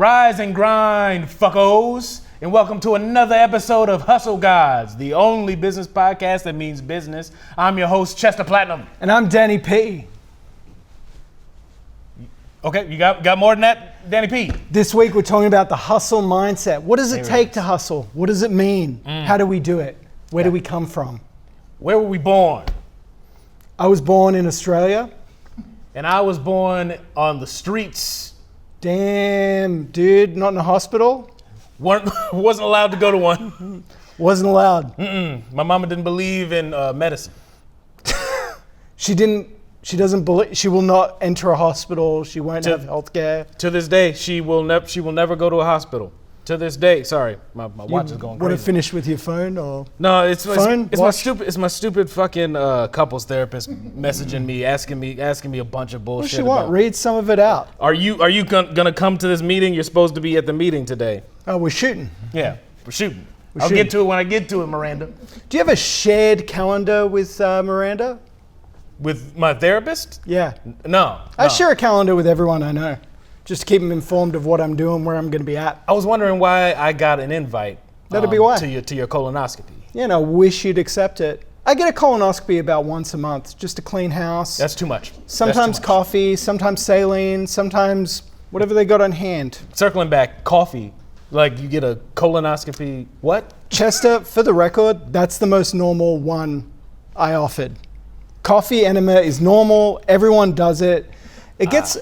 Rise and grind, fuckos, and welcome to another episode of Hustle Gods, the only business podcast that means business. I'm your host, Chester Platinum. And I'm Danny P. Okay, you got more than that, Danny P? This week we're talking about the hustle mindset. What does it take to hustle? What does it mean? How do we do it? Where do we come from? Where were we born? I was born in Australia. And I was born on the streets. Damn, dude, not in a hospital? Wasn't allowed to go to one. Wasn't allowed. My mama didn't believe in medicine. She doesn't believe, she will not enter a hospital. She won't have health care. To this day, she will never go to a hospital. To this day, sorry, my watch is going crazy. Want to finish with your phone or? No, it's my stupid fucking couples therapist messaging me, asking me a bunch of bullshit. What she want? Read some of it out. Are you gonna come to this meeting? You're supposed to be at the meeting today. Oh, we're shooting. Yeah, we're shooting. I'll get to it when I get to it, Miranda. Do you have a shared calendar with Miranda? With my therapist? Yeah. No. I share a calendar with everyone I know, just to keep them informed of what I'm doing, where I'm going to be at. I was wondering why I got an invite. That'd be why. To your colonoscopy. Yeah, and I wish you'd accept it. I get a colonoscopy about once a month, just to clean house. That's too much. Sometimes coffee, sometimes saline, sometimes whatever they got on hand. Circling back, coffee. Like you get a colonoscopy, what? Chester, for the record, that's the most normal one I offered. Coffee enema is normal. Everyone does it. It gets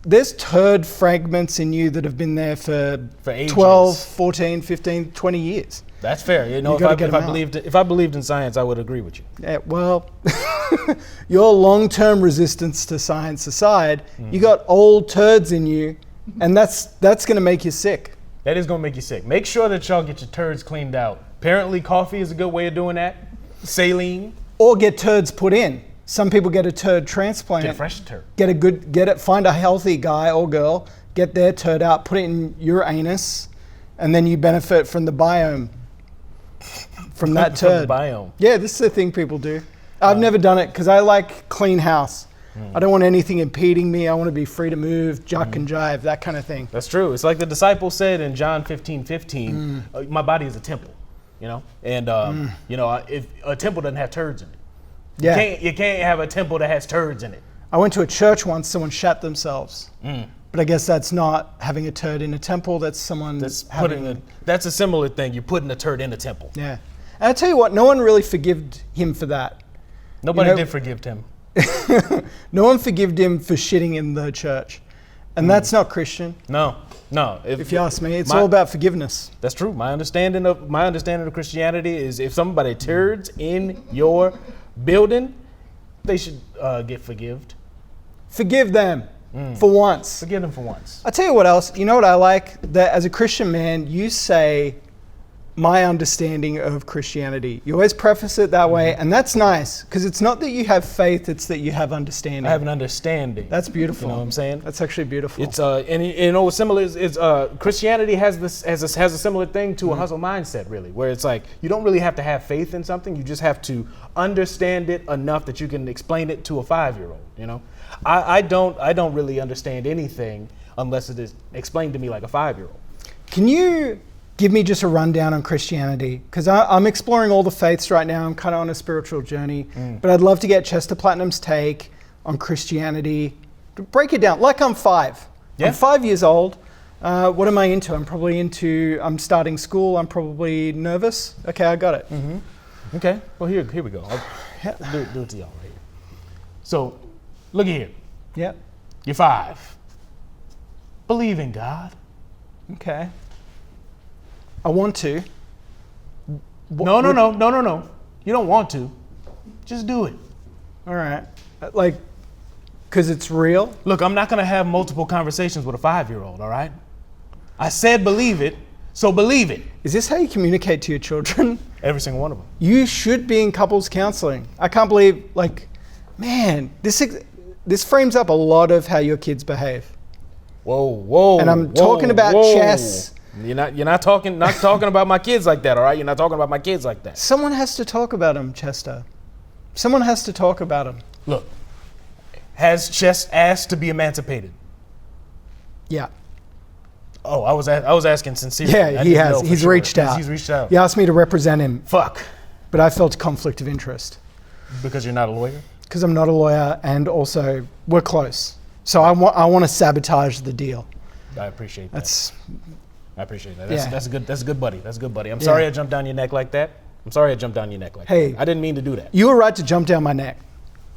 there's turd fragments in you that have been there for ages. 12, 14, 15, 20 years. That's fair. You know, if I believed in science, I would agree with you. Yeah, well, your long-term resistance to science aside, you got old turds in you, and that's going to make you sick. That is going to make you sick. Make sure that y'all get your turds cleaned out. Apparently, coffee is a good way of doing that. Saline. Or get turds put in. Some people get a turd transplant. Get a fresh turd. Find a healthy guy or girl, get their turd out, put it in your anus, and then you benefit from the biome from that turd. From the biome. Yeah, this is the thing people do. I've never done it because I like clean house. I don't want anything impeding me. I want to be free to move, juck and jive, that kind of thing. That's true. It's like the disciple said in John 15:15, my body is a temple, you know? And, if a temple doesn't have turds in it. Yeah. You can't have a temple that has turds in it. I went to a church once, someone shat themselves. But I guess that's not having a turd in a temple, that's someone that's a similar thing. You're putting a turd in a temple. Yeah. And I tell you what, no one really forgived him for that. Nobody did forgive him. No one forgived him for shitting in the church. And that's not Christian. No. If you ask me, it's all about forgiveness. That's true. My understanding of Christianity is if somebody turds in your building, they should get forgived. Forgive them for once. Forgive them for once. I'll tell you what else. You know what I like? That as a Christian man, you say, my understanding of Christianity. You always preface it that way, and that's nice, because it's not that you have faith, it's that you have understanding. I have an understanding. That's beautiful. You know what I'm saying? That's actually beautiful. It's and you know what's similar is Christianity has a similar thing to a hustle mindset, really, where it's like you don't really have to have faith in something, you just have to understand it enough that you can explain it to a 5-year-old. You know, I don't really understand anything unless it is explained to me like a 5-year-old. Can you give me just a rundown on Christianity? Because I'm exploring all the faiths right now. I'm kind of on a spiritual journey. But I'd love to get Chester Platinum's take on Christianity. Break it down. Like I'm 5. Yeah. I'm 5 years old. What am I into? I'm starting school. I'm probably nervous. Okay, I got it. Okay, well here we go. I'll do it to y'all right here. So, look at here. Yep. You're 5. Believe in God. Okay. I want to. No. You don't want to. Just do it. All right. Like, because it's real? Look, I'm not going to have multiple conversations with a 5-year-old, all right? I said believe it, so believe it. Is this how you communicate to your children? Every single one of them. You should be in couples counseling. I can't believe, man, this frames up a lot of how your kids behave. Whoa. And I'm talking about chess. You're not talking about my kids like that, all right? You're not talking about my kids like that. Someone has to talk about them, Chester. Someone has to talk about them. Look, has chess asked to be emancipated? Yeah. Oh, I was asking sincerely. Yeah, I he didn't has. know for He's sure. reached out. He's reached out. He asked me to represent him, Fuck. but I felt a conflict of interest Because you're not a lawyer? because I'm not a lawyer, and also we're close. So I want to sabotage the deal. I appreciate that. I appreciate that. Yeah. That's a good buddy. That's a good buddy. I'm sorry I jumped down your neck like that. Hey. that. I didn't mean to do that. You were right to jump down my neck.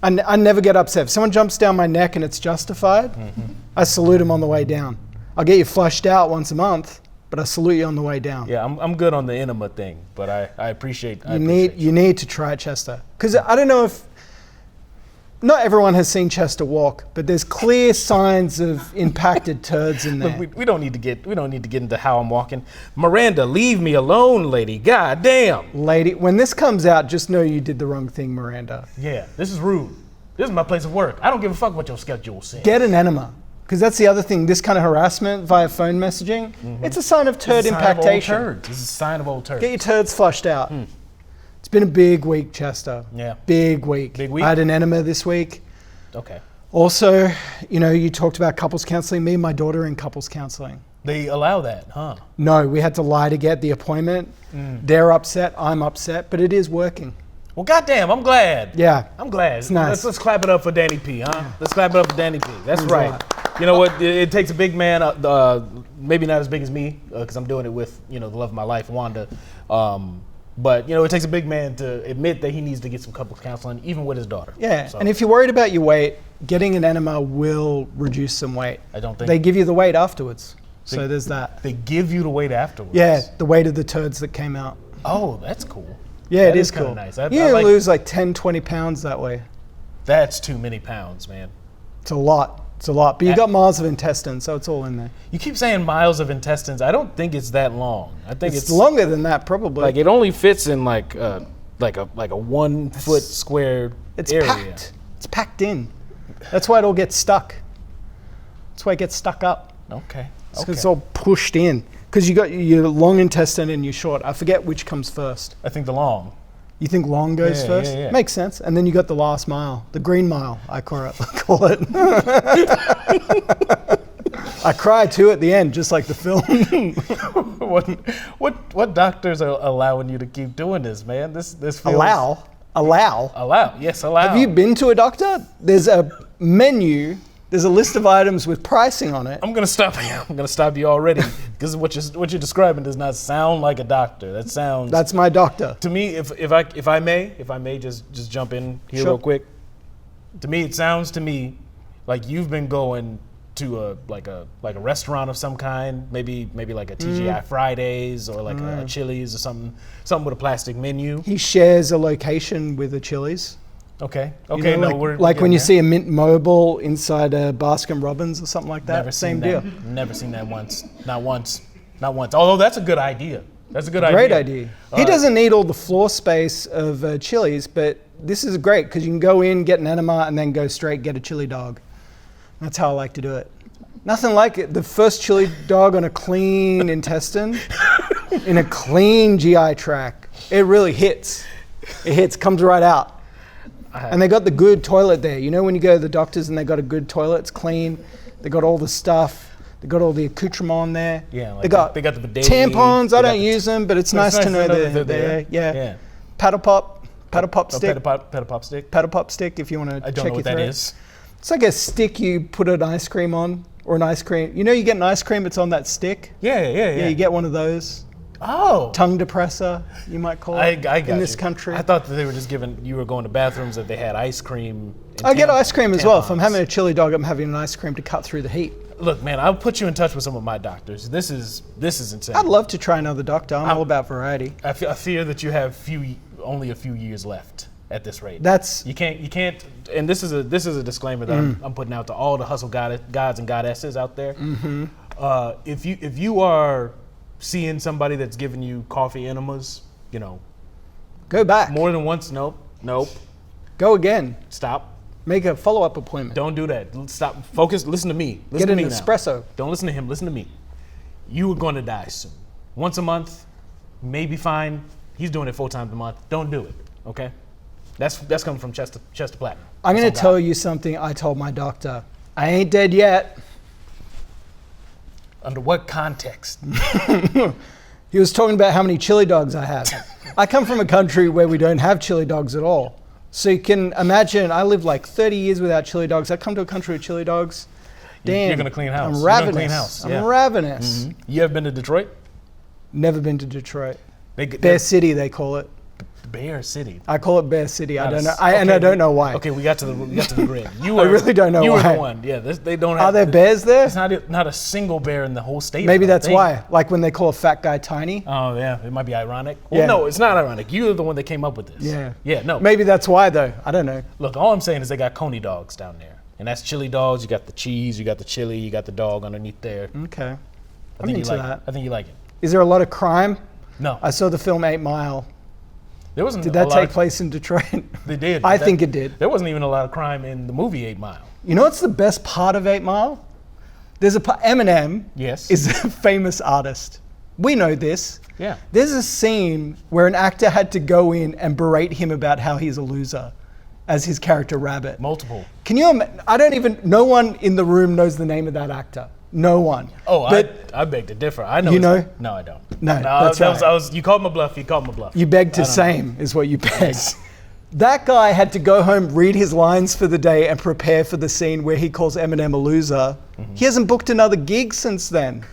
I never get upset. If someone jumps down my neck and it's justified, I salute him on the way down. I'll get you flushed out once a month, but I salute you on the way down. Yeah, I'm good on the enema thing, but I appreciate. You need to try it, Chester. Because I don't know if not everyone has seen Chester walk, but there's clear signs of impacted turds in there. Look, we don't need to get into how I'm walking. Miranda, leave me alone, lady. God damn. Lady, when this comes out, just know you did the wrong thing, Miranda. Yeah, this is rude. This is my place of work. I don't give a fuck what your schedule says. Get an enema. Because that's the other thing, this kind of harassment via phone messaging, it's a sign of turd impactation. This is a sign of old turds. Get your turds flushed out. It's been a big week, Chester. Yeah. Big week. Big week? I had an enema this week. Okay. Also, you talked about couples counseling. Me and my daughter in couples counseling. They allow that, huh? No, we had to lie to get the appointment. They're upset, I'm upset, but it is working. Well, goddamn, I'm glad. Yeah. I'm glad. It's nice. Let's clap it up for Danny P, huh? Yeah. Let's clap it up for Danny P. That's Means a right. lot. You know what? It takes a big man, maybe not as big as me, because I'm doing it with, the love of my life, Wanda. But, it takes a big man to admit that he needs to get some couples counseling, even with his daughter. Yeah, So, and if you're worried about your weight, getting an enema will reduce some weight. I don't think They give you the weight afterwards. So there's that. they give you the weight afterwards. Yeah, the weight of the turds that came out. Oh, that's cool. Yeah, That it is is kinda cool. nice. You lose like 10, 20 pounds that way. That's too many pounds, man. It's a lot. It's a lot. But you got miles of intestine, so it's all in there. You keep saying miles of intestines. I don't think it's that long. I think It's longer than that, probably. like it only fits in like a 1 foot square It's area. packed. It's packed in. That's why it all gets stuck. That's why it gets stuck up. Okay. It's 'cause it's all pushed in. Because you got your long intestine and your short. I forget which comes first. I think the long. You think long goes Yeah, first? yeah, yeah. Makes sense. And then you got the last mile, the green mile, I call it. I cried too at the end, just like the film. What doctors are allowing you to keep doing this, man? This feels Allow. Yes, allow. Have you been to a doctor? There's a menu. There's a list of items with pricing on it. I'm gonna stop you. I'm gonna stop you already because what you're describing does not sound like a doctor. That sounds. That's my doctor. To me, if I may just jump in here Sure. real quick. To me, it sounds to me like you've been going to a restaurant of some kind, maybe like a TGI Fridays or like a Chili's or something with a plastic menu. He shares a location with a Chili's. Okay. You Okay. know, we're like when getting you there. see a Mint Mobile inside a Baskin Robbins or something like that. Never Same seen deal. that. Never seen that once. Not once. Although that's a good idea. That's a good Great idea. idea. He doesn't need all the floor space of Chili's, but this is great because you can go in, get an enema, and then go straight get a chili dog. That's how I like to do it. Nothing like it. The first chili dog on a clean intestine, in a clean GI tract. It really hits. It hits, comes right out. And they got the good toilet there. You know when you go to the doctors and they got a good toilet, it's clean. They got all the stuff. They got all the accoutrement there. Yeah, like they got the bidet. tampons. They I got don't use them, but it's nice to know they're there. Yeah. Paddle pop stick. Paddle pop stick. Paddle pop stick if you want to I check don't know your what that throat. is. It's like a stick you put an ice cream on, or an ice cream. You know you get an ice cream, it's on that stick. Yeah. Yeah, you get one of those. Oh. Tongue depressor, you might call I it, got in this you. country. I thought that they were just you were going to bathrooms that they had ice cream. And I get ice cream as well. If I'm tampons. having a chili dog, I'm having an ice cream to cut through the heat. Look, man, I'll put you in touch with some of my doctors. This is insane. I'd love to try another doctor. I'm all about variety. I fear that you have only a few years left at this rate. That's You can't. And this is a disclaimer that I'm putting out to all the hustle gods and goddesses out there. If you are seeing somebody that's giving you coffee enemas, go back. more than once, nope, Go again. stop. Make a follow-up appointment. Don't do that. Stop. Focus. Listen to me. Listen Get to an me now. espresso. Don't listen to him. Listen to me. You are going to die soon. Once a month, maybe fine. He's doing it 4 times a month. Don't do it. Okay. That's coming from Chester Platinum. I'm going That's to on tell you something I told my doctor. I ain't dead yet. Under what context? He was talking about how many chili dogs I have. I come from a country where we don't have chili dogs at all. So you can imagine, I lived like 30 years without chili dogs. I come to a country with chili dogs. Damn, You're gonna clean house. I'm You're gonna ravenous. clean house. I'm Yeah. ravenous. Mhm. You ever been to Detroit? Never been to Detroit. They, Bear City, they call it. Bear City. I call it Bear City. I Not don't a know. s- And I okay, don't know why. Okay, we got to the grid. You I were, really don't know you why. were the one. Yeah, they don't have. Are there bears there? It's not a single bear in the whole state. Maybe I don't that's think. why. Like when they call a fat guy tiny. Oh yeah, it might be ironic. Well, Yeah. no, it's not ironic. You're the one that came up with this. Yeah. Yeah. No. Maybe that's why though. I don't know. Look, all I'm saying is they got coney dogs down there, and that's chili dogs. You got the cheese, you got the chili, you got the dog underneath there. Okay. I I'm think into you like that. it. I think you like it. Is there a lot of crime? No, I saw the film 8 Mile. there wasn't. Did a that lot take of- place in Detroit? They did. I That- think it did. There wasn't even a lot of crime in the movie 8 Mile. You know what's the best part of 8 Mile? There's Eminem Yes. is a famous artist. We know this. Yeah. There's a scene where an actor had to go in and berate him about how he's a loser as his character Rabbit. Multiple. Can you imagine? No one in the room knows the name of that actor. No one. Oh, But I beg to differ. I know. You his- know? No, I don't. No, that's that was, right. you called my bluff. You called my bluff. you beg to I don't know. same is what you beg. That guy had to go home, read his lines for the day, and prepare for the scene where he calls Eminem a loser. He hasn't booked another gig since then.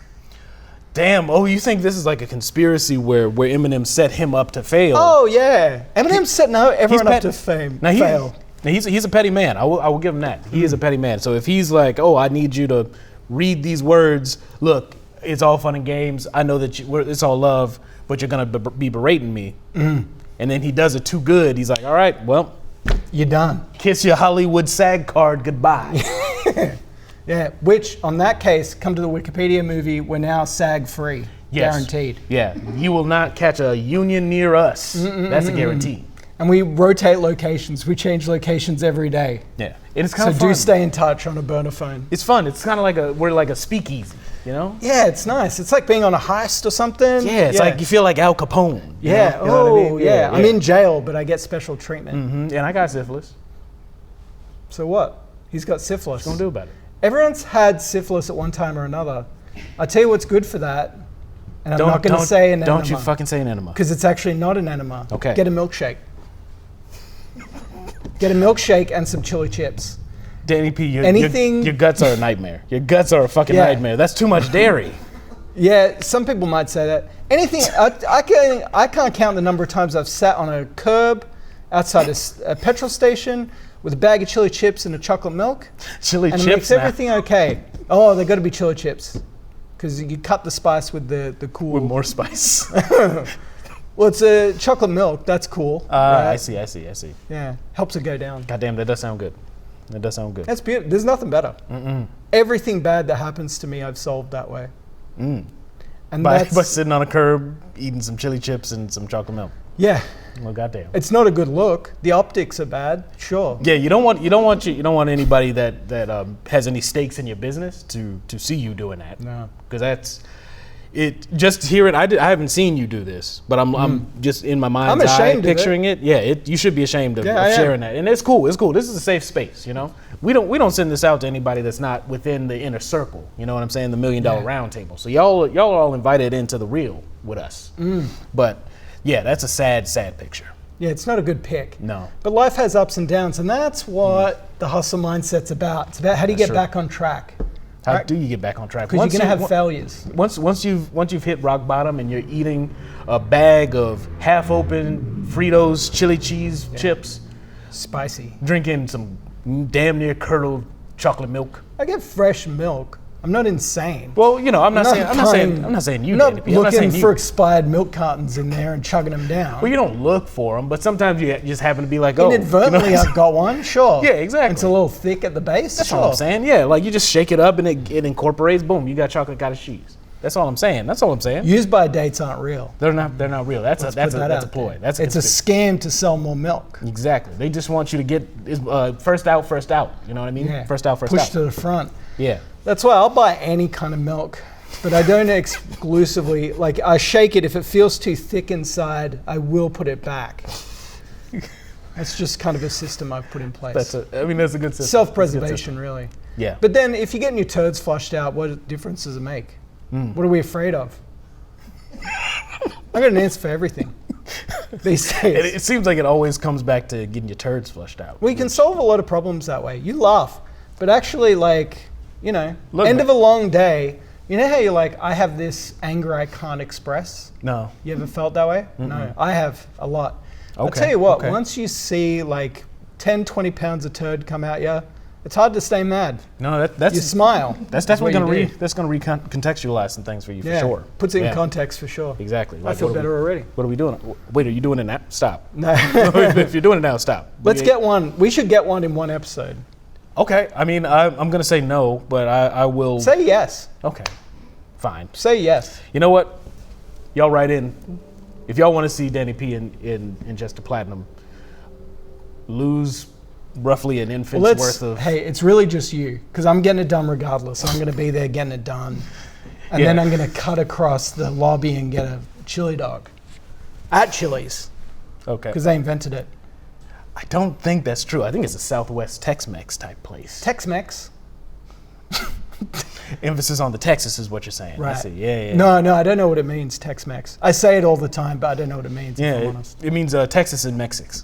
Damn. Oh, you think this is like a conspiracy where Eminem set him up to fail? Oh yeah, Eminem's setting everyone up pet- to fame. Now fail. he's a petty man. I will give him that. He is a petty man. So if he's like, oh, I need you to read these words. Look, it's all fun and games. I know that it's all love, but you're gonna be berating me. And then he does it too good. He's like, all right, well, You're done. kiss your Hollywood SAG card goodbye. Yeah, which on that case, come to the Wikipedia movie, we're now SAG free. Yes. Guaranteed. Yeah, you will not catch a union near us. That's a guarantee. And we rotate locations. We change locations every day. Yeah, it's So kind of fun. do stay in touch on a burner phone. It's fun. It's kind of like we're like a speakeasy, you know? Yeah, it's nice. It's like being on a heist or something. Yeah, it's like you feel like Al Capone. you Yeah. know? You know what I mean? yeah. I'm in jail, but I get special treatment. Mhm, and I got syphilis. So what? He's got syphilis. What you gonna do about it? Everyone's had syphilis at one time or another. I'll tell you what's good for that. And I'm not going to say an enema. Don't you fucking say an enema. Because it's actually not an enema. Okay. Get a milkshake. Get a milkshake and some chili chips. Danny P, Anything- your guts are a nightmare. Your guts are a fucking Yeah. nightmare. That's too much dairy. Yeah, some people might say that. Anything, I can't count the number of times I've sat on a curb outside a petrol station with a bag of chili chips and a chocolate milk. Chili And it chips makes now. everything okay. Oh, they got to be chili chips. Because you cut the spice with the cool. With more spice. Well, it's a chocolate milk. That's cool. right? I see. Yeah, helps it go down. Goddamn, that does sound good. That does sound good. That's beautiful. There's nothing better. Everything bad that happens to me, I've solved that way. And By that's sitting on a curb, eating some chili chips and some chocolate milk. yeah. Well, goddamn. It's not a good look. The optics are bad. Sure. Yeah, you don't want anybody that has any stakes in your business to see you doing that. No. Because that's it. Just to hear it. I haven't seen you do this, but I'm just in my mind's I'm ashamed eye of it. picturing it. Yeah, you should be ashamed of, Yeah, I am. sharing that, and it's cool. It's cool. This is a safe space. You know, we don't send this out to anybody that's not within the inner circle. You know what I'm saying? The $1 Million Round Table. So y'all are all invited into the real with us. But yeah, that's a sad picture. Yeah, it's not a good pick. No. But life has ups and downs, and that's what the hustle mindset's about. It's about how do you get true. back on track? How do you get back on track? Because you're gonna have you- failures. Once you've hit rock bottom and you're eating a bag of half-open Fritos chili cheese chips, Spicy. drinking some damn near curdled chocolate milk. I get fresh milk. I'm not insane. Well, you know, I'm not saying you. I'm Danny not P. I'm not looking saying for you. expired milk cartons in there and chugging them down. Well, you don't look for them, but sometimes you just happen to be like, oh, you know Inadvertently, what I'm I've got one. Sure. Yeah, exactly. It's a little thick at the base. That's sure. all I'm saying. Yeah, like you just shake it up and it incorporates. Boom, you got chocolate cottage cheese. That's all I'm saying. Use by dates aren't real. They're not real. That's Let's a put that out a ploy. there. That's It's a scam to sell more milk. Exactly. They just want you to get first out, first out. You know what I mean? Yeah. First out, first Push out. to the front. Yeah. That's why I'll buy any kind of milk, but I don't exclusively, like I shake it. If it feels too thick inside, I will put it back. That's just kind of a system I've put in place. That's a good system. Self-preservation, really. Yeah. But then if you're getting your turds flushed out, what difference does it make? What are we afraid of? I got an answer for everything these days. It seems like it always comes back to getting your turds flushed out. We can solve a lot of problems that way. You laugh, but actually, like, you know, end of a long day, you know how you're like, I have this anger I can't express? No. You ever felt that way? No, I have a lot. I'll Okay, tell you what, okay. once you see like 10, 20 pounds of turd come out you, it's hard to stay mad. No, that's You smile. That's definitely what going you to do. that's going to recontextualize some things for you for sure. Puts it in Yeah. context for sure. Exactly. I feel better already. What are we doing? Wait, are you doing it now? Stop. No. If you're doing it now, stop. Let's get one. We should get one in one episode. Okay. I mean, I'm going to say no, but I will. Say yes. Okay. Fine. Say yes. You know what? Y'all write in. If y'all want to see Danny P in Just a Platinum lose roughly an infant's worth of. Hey, it's really just you, because I'm getting it done regardless. I'm going to be there getting it done. And Yeah. then I'm going to cut across the lobby and get a chili dog at Chili's, Okay. because they invented it. I don't think that's true. I think it's a Southwest Tex-Mex type place. Tex-Mex. Emphasis on the Texas is what you're saying. I Right. see. Yeah. No, I don't know what it means, Tex-Mex. I say it all the time, but I don't know what it means, if I'm honest. It means Texas and Mexico.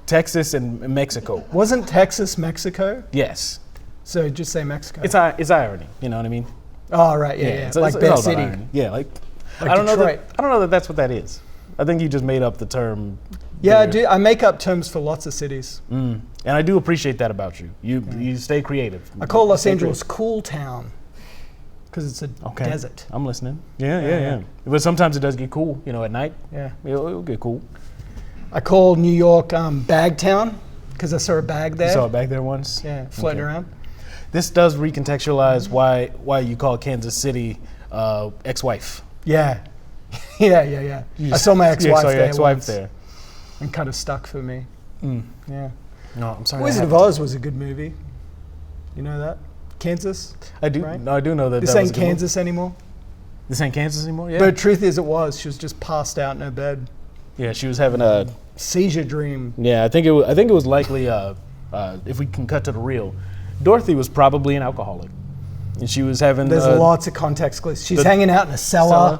Texas and Mexico. Wasn't Texas Mexico? Yes. So just say Mexico. It's irony. You know what I mean? Oh, right, yeah. It's like all Bed about City. irony. Yeah, like Like I don't Detroit. know that that's what that is. I think you just made up the term. Yeah, I there. do. I make up terms for lots of cities. And I do appreciate that about you. You stay creative. I call Los Stay Angeles Cool Town because it's a Okay. desert. I'm listening. Yeah. But sometimes it does get cool. You know, at night. Yeah. It'll get cool. I call New York Bag Town because I saw a bag there. You saw it back there once. Yeah, floating Okay. around. This does recontextualize why you call Kansas City ex-wife. Yeah. Yeah. I saw my ex-wife saw your there ex-wife once there. and kind of stuck for me. Yeah. No, I'm sorry. Wizard of Oz was a good movie. You know that? Kansas? I do. right? No, I do know that. This that was ain't a good movie. Kansas anymore. This ain't Kansas anymore. Yeah. But truth is, it was. She was just passed out in her bed. Yeah, she was having a. Seizure dream. Yeah, I think it was likely. If we can cut to the real, Dorothy was probably an alcoholic, and she was having. There's lots of context clues. She's the- hanging out in a cellar.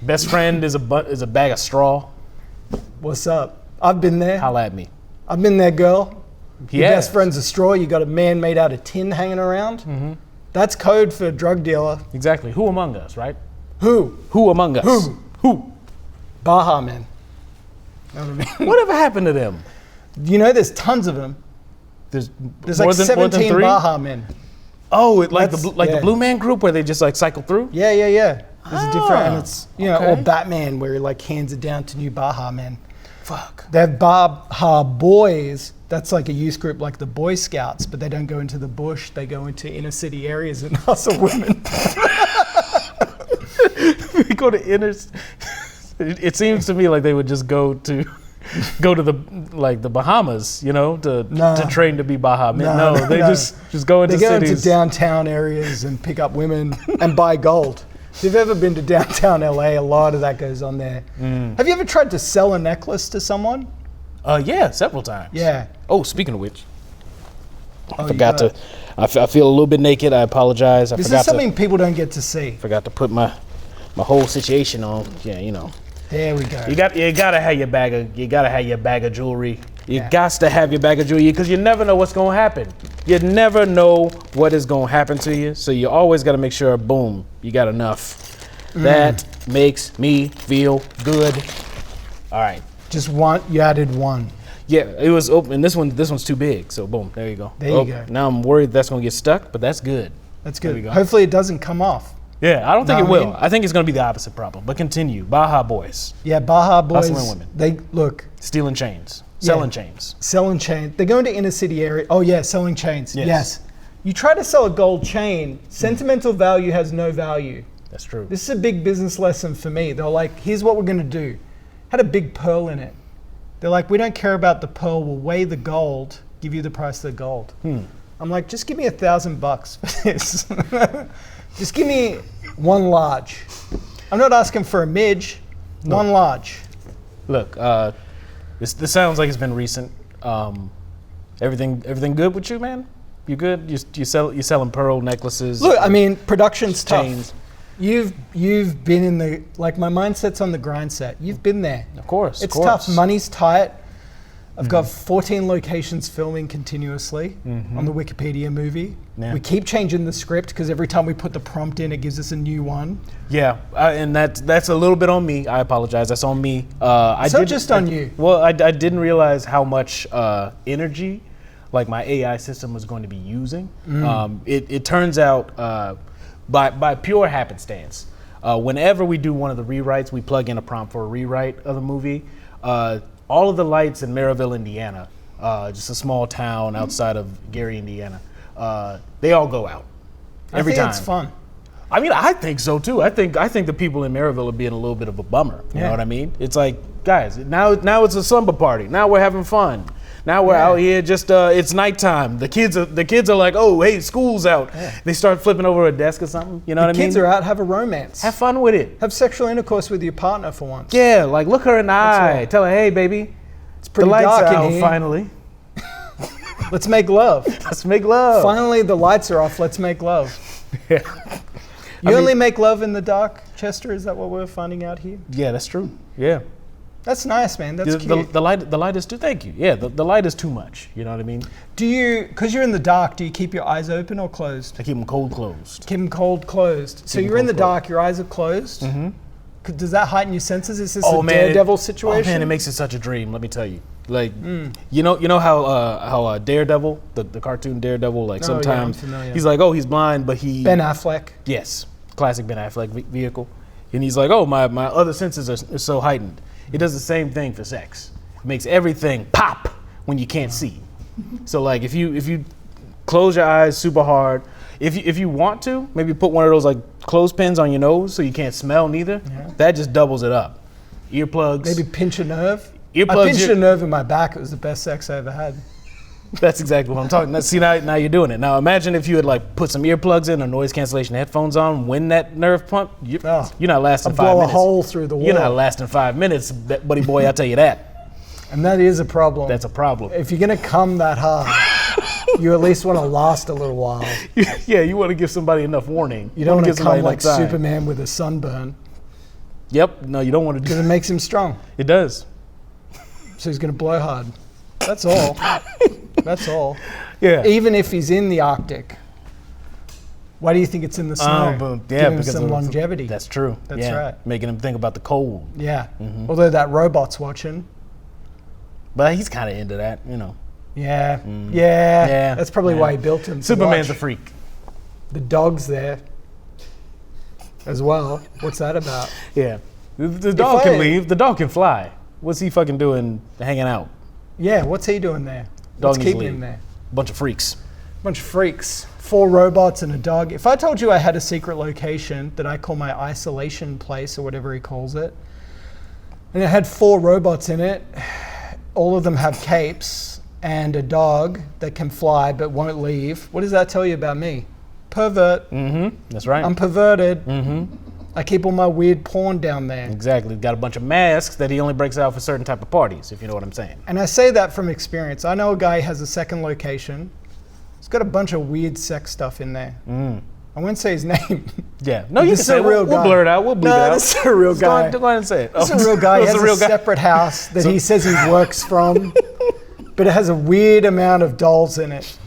Best friend is a bag of straw. What's up? I've been there. Holla at me. I've been there, girl. Your Yeah. best friend's a straw. You got a man made out of tin hanging around. Mm-hmm. That's code for a drug dealer. Exactly. Who among us, right? Who? Who among us? Who? Baja men. Know what I mean? Whatever happened to them? You know, there's tons of them. There's There's more like than 17 three? Baja men. Oh, like That's- the yeah. Blue Man Group where they just like cycle through. Yeah. There's a different, and it's, you know, okay. or Batman where he like hands it down to new Baja men. Fuck. They have Baja Boys. That's like a youth group like the Boy Scouts, but they don't go into the bush. They go into inner city areas and hustle women. We go to inner. It seems to me like they would just go to the Bahamas, you know, to train to be Baha men. No, they just go into They go cities. into downtown areas and pick up women and buy gold. If you've ever been to downtown LA, a lot of that goes on there. Have you ever tried to sell a necklace to someone? Yeah, several times. Yeah. Oh, speaking of which, Oh, I forgot to. I feel a little bit naked. I apologize. This is something people don't get to see. Forgot to put my whole situation on. Yeah, you know. There we go. You gotta have your bag of jewelry. You Yeah. got to have your bag of jewelry because you never know what's gonna happen. You never know what is gonna happen to you. So you always gotta make sure, boom, you got enough. That makes me feel good. All right. Just one. You added one. Yeah, it was open. And this one's too big. So boom, there you go. There you go. Now I'm worried that's gonna get stuck, but that's good. That's There we good. go. Hopefully it doesn't come off. Yeah, I don't think Know it what I will. mean? I think it's gonna be the opposite problem. But continue. Baja Boys Yeah, Baja Boys. Hustling women. They look. stealing chains, Yeah. selling chains. Selling chains. They go into inner city area. Oh yeah, selling chains. Yes. Yes. You try to sell a gold chain, sentimental value has no value. That's true. This is a big business lesson for me. They're like, here's what we're gonna do. Had a big pearl in it. They're like, we don't care about the pearl. We'll weigh the gold, give you the price of the gold. I'm like, just give me $1,000 for this. Just give me one large. I'm not asking for a midge. No. One large. Look, this sounds like it's been recent. Everything good with you, man? You good? You selling pearl necklaces? Look, I mean, production's chains. tough. You've been in the, like, my mindset's on the grind set. You've been there. Of course. It's tough. Money's tight. I've got 14 locations filming continuously on the Wikipedia movie. Yeah. We keep changing the script because every time we put the prompt in, it gives us a new one. Yeah, and that's a little bit on me. I apologize. That's on me. Just on you. Well, I didn't realize how much energy, like, my AI system was going to be using. It turns out by pure happenstance, whenever we do one of the rewrites, we plug in a prompt for a rewrite of the movie. All of the lights in Maryville, Indiana, just a small town outside of Gary, Indiana, they all go out every time. It's fun. I mean, I think so too. I think the people in Maryville are being a little bit of a bummer. You know what I mean? It's like, guys, now it's a slumber party. Now we're having fun. Now we're out here just it's nighttime. The kids are like, oh, hey, school's out. Yeah. They start flipping over a desk or something. You know what I mean? Kids are out, have a romance. Have fun with it. Have sexual intercourse with your partner for once. Yeah, like, look her in the eye. Tell her, hey, baby, it's pretty the lights dark are in out here. finally. Let's make love. Let's make love. Finally, the lights are off. Let's make love. Yeah. You only make love in the dark, Chester? Is that what we're finding out here? Yeah, that's true. Yeah. That's nice, man. That's cute. The light is too. Thank you. Yeah, the light is too much. You know what I mean? Do you, because you're in the dark, do you keep your eyes open or closed? I keep them cold closed. Keep them cold closed. So you're in the dark. Your eyes are closed. Mm-hmm. Does that heighten your senses? Is this a Daredevil situation? Oh man, it makes it such a dream. Let me tell you. Like, you know how Daredevil, the cartoon Daredevil, like sometimes he's like, oh, he's blind, but he Ben Affleck. Yes, classic Ben Affleck vehicle, and he's like, oh, my other senses are so heightened. It does the same thing for sex. It makes everything pop when you can't see. So like if you close your eyes super hard, if you want to, maybe put one of those like clothespins on your nose so you can't smell neither. Yeah. That just doubles it up. Earplugs. Maybe pinch a nerve. Earplugs. I pinched a nerve in my back. It was the best sex I ever had. That's exactly what I'm talking about. See, now you're doing it. Now imagine if you had like put some earplugs in or noise cancellation headphones on when that nerve pump, you're not lasting 5 minutes. Blow a hole through the wall. You're not lasting 5 minutes, buddy boy, I'll tell you that. And that is a problem. That's a problem. If you're going to come that hard, you at least want to last a little while. Yeah, you want to give somebody enough warning. You don't want to come like Superman with a sunburn. Yep, no, you don't want to do that. Because it makes him strong. It does. So he's going to blow hard. That's all. That's all. Yeah. Even if he's in the Arctic, why do you think it's in the snow? Give him some longevity. That's true. That's right. Making him think about the cold. Yeah. Although that robot's watching. But he's kind of into that, you know. Yeah. Yeah. That's probably why he built him. Superman's a freak. The dog's there as well. What's that about? Yeah. The dog can leave. The dog can fly. What's he fucking doing hanging out? Yeah, what's he doing there? What's keeping him there? Bunch of freaks. 4 robots and a dog. If I told you I had a secret location that I call my isolation place or whatever he calls it, and it had 4 robots in it, all of them have capes, and a dog that can fly but won't leave, what does that tell you about me? Pervert. That's right. I'm perverted. I keep all my weird porn down there. Exactly. Got a bunch of masks that he only breaks out for certain type of parties, if you know what I'm saying. And I say that from experience. I know a guy has a second location. He's got a bunch of weird sex stuff in there. I won't say his name. Yeah. No, you can say it. We'll blur it out. We'll bleep it out. This is a real guy. Go ahead and say it. This is a real guy. He has a separate house that he says he works from, but it has a weird amount of dolls in it.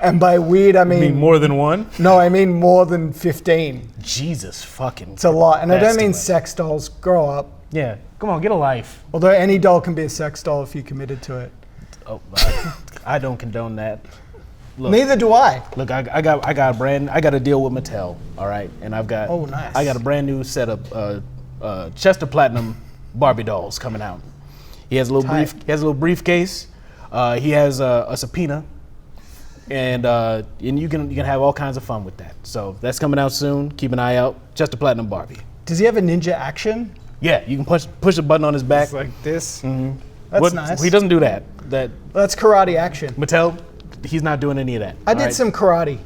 And by weird, I mean... You mean more than one? No, I mean more than 15. Jesus fucking... It's a lot. And I don't mean sex dolls. Grow up. Yeah. Come on, get a life. Although any doll can be a sex doll if you're committed to it. Oh, I don't condone that. Look, neither do I. Look, I got a deal with Mattel, all right? And I've got... Oh, nice. I got a brand new set of Chester Platinum Barbie dolls coming out. He has a little briefcase. He has a subpoena. And you can have all kinds of fun with that. So that's coming out soon. Keep an eye out. Chester Platinum Barbie. Does he have a ninja action? Yeah, you can push a button on his back. It's like this. That's nice. He doesn't do that. That's karate action. Mattel, he's not doing any of that. I did some karate.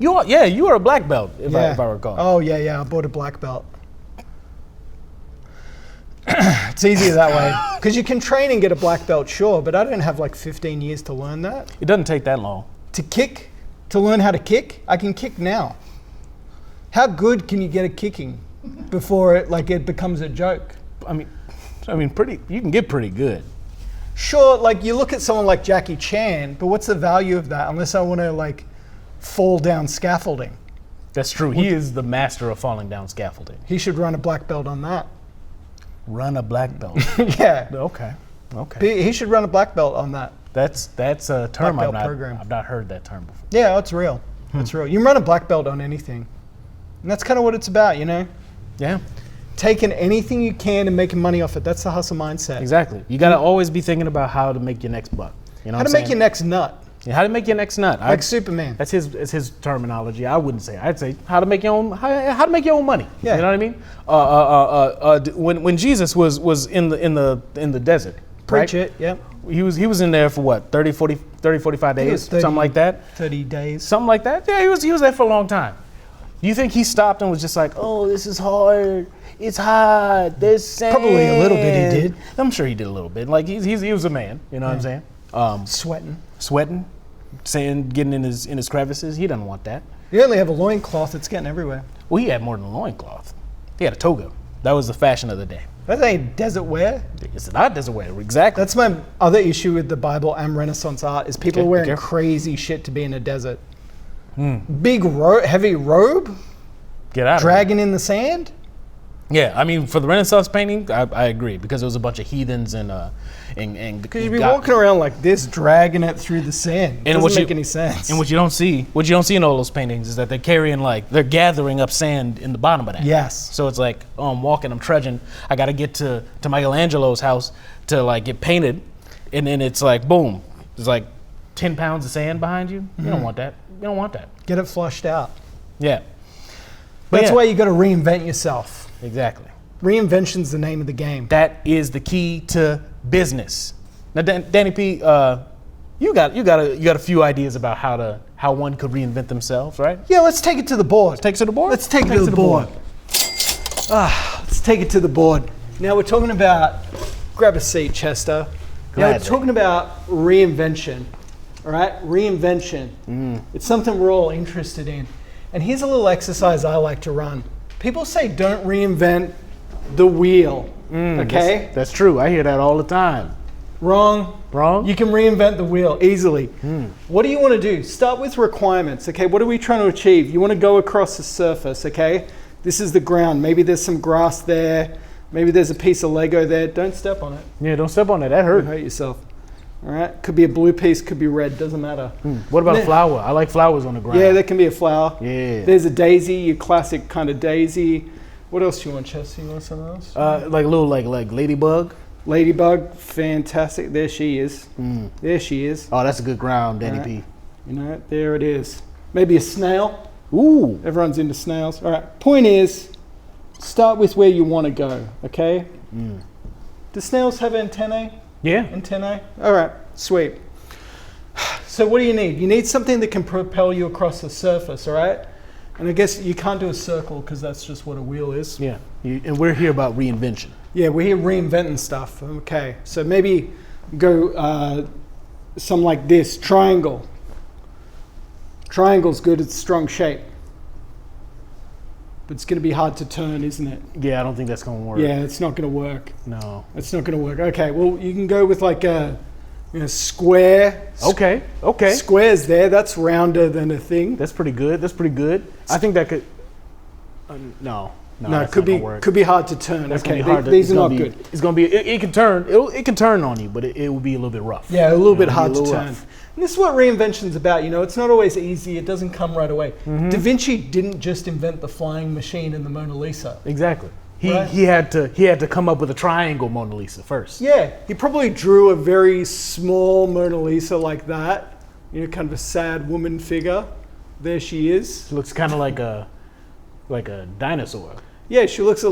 You are a black belt, if I recall. Oh yeah, I bought a black belt. It's easier that way. Because you can train and get a black belt, sure, but I don't have like 15 years to learn that. It doesn't take that long. To learn how to kick, I can kick now. How good can you get at kicking before it becomes a joke? I mean, you can get pretty good. Sure, like you look at someone like Jackie Chan, but what's the value of that unless I want to like fall down scaffolding? That's true. He is the master of falling down scaffolding. He should run a black belt on that. Run a black belt. Yeah. Okay. He should run a black belt on that. That's a term Black belt program. I've not heard that term before. Yeah, it's real. It's real. You can run a black belt on anything. And that's kind of what it's about, you know? Yeah. Taking anything you can and making money off it. That's the hustle mindset. Exactly. You got to always be thinking about how to make your next buck. You know How to make your next nut. Yeah, how to make your next nut. Like Superman. That's his terminology. I wouldn't say. I'd say how to make your own how to make your own money. Yeah. You know what I mean? When Jesus was in the desert, Preach right? it, yep. He was in there for what, 30, 45 days, 30 something like that. 30 days. Something like that. Yeah, he was there for a long time. Do you think he stopped and was just like, "Oh, this is hard. It's hot. There's sand." Probably a little bit he did. I'm sure he did a little bit. Like he was a man. You know what I'm saying? Sweating, sand getting in his crevices. He doesn't want that. You only have a loincloth, it's getting everywhere. Well, he had more than a loincloth. He had a toga. That was the fashion of the day. That ain't desert wear. It's not desert wear, exactly. That's my other issue with the Bible and Renaissance art is people Okay, are wearing okay. crazy shit to be in a desert. Big heavy robe, Get out dragging in the sand. Yeah, I mean, for the Renaissance painting, I agree, because it was a bunch of heathens and Because you'd be walking around like this, dragging it through the sand. And Doesn't make any sense. And what you don't see in all those paintings is that they're gathering up sand in the bottom of that. Yes. So it's like, oh, I'm walking, I'm trudging. I got to get to Michelangelo's house to like get painted, and then it's like, boom, there's like 10 pounds of sand behind you. You don't want that. You don't want that. Get it flushed out. Yeah. That's yeah. why you got to reinvent yourself. Exactly. Reinvention's the name of the game. That is the key to business. Now, Danny P, you got a few ideas about how one could reinvent themselves, right? Yeah, let's take it to the board. Take it to the board. Let's take it to the board. Let's take it to the board. Now we're talking about. Grab a seat, Chester. Now we're talking about reinvention. All right, reinvention. It's something we're all interested in. And here's a little exercise I like to run. People say don't reinvent the wheel. Okay? That's true. I hear that all the time. Wrong. Wrong? You can reinvent the wheel easily. What do you want to do? Start with requirements. Okay, what are we trying to achieve? You want to go across the surface. Okay, this is the ground. Maybe there's some grass there. Maybe there's a piece of Lego there. Don't step on it. Yeah, don't step on it. That hurt. You hurt yourself. All right, could be a blue piece, could be red. Doesn't matter. What about a flower? I like flowers on the ground. Yeah, that can be a flower. Yeah. There's a daisy, your classic kind of daisy. What else do you want, Chester? You want something else? Like a little like ladybug. Ladybug, fantastic. There she is. There she is. Oh, that's a good ground, Danny Right. P. You know, there it is. Maybe a snail. Ooh. Everyone's into snails. All right. Point is, start with where you want to go. Okay. Do snails have antennae? Yeah. Antennae. All right. Sweet. So what do you need? You need something that can propel you across the surface. All right. And I guess you can't do a circle because that's just what a wheel is. Yeah. And we're here about reinvention. Yeah, we're here reinventing stuff. Okay. So maybe go something like this. Triangle. Triangle's good. It's a strong shape. But it's going to be hard to turn, isn't it? Yeah, I don't think that's going to work. Yeah, it's not going to work. No. It's not going to work. Okay, well, you can go with like a square. Okay. Square's there. That's rounder than a thing. That's pretty good. I think that could. No, it could be hard to turn. That's okay, hard these are not good. It's gonna be. It can turn. It can turn on you, but it will be a little bit rough. Yeah, a little bit hard to little turn. rough. And this is what reinvention's about. You know, it's not always easy. It doesn't come right away. Da Vinci didn't just invent the flying machine and the Mona Lisa. Exactly. He Right. he had to come up with a triangle Mona Lisa first. Yeah, he probably drew a very small Mona Lisa like that. You know, kind of a sad woman figure. There she is. It looks kind of like a dinosaur. Yeah, she looked a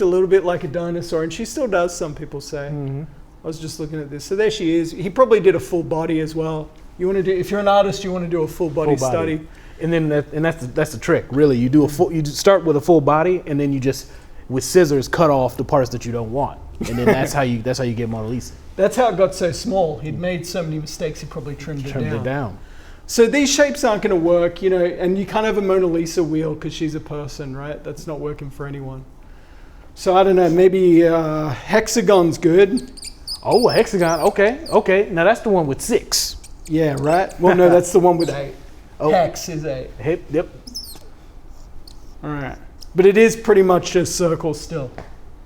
little bit like a dinosaur, and she still does. Some people say. I was just looking at this. So there she is. He probably did a full body as well. You want to do, if you're an artist, you want to do a full body study. And then that's the trick. Really, you start with a full body, and then you just with scissors cut off the parts that you don't want. and then that's how you get Mona Lisa. That's how it got so small. He'd made so many mistakes, he probably trimmed it down. It. So these shapes aren't going to work, you know, and you can't have a Mona Lisa wheel because she's a person, right? That's not working for anyone. So I don't know, maybe hexagon's good. Oh, a hexagon. Okay. Now that's the one with 6. Yeah, right? Well, no, that's the one with 8. Oh. Hex is 8. Yep. All right. But it is pretty much a circle still.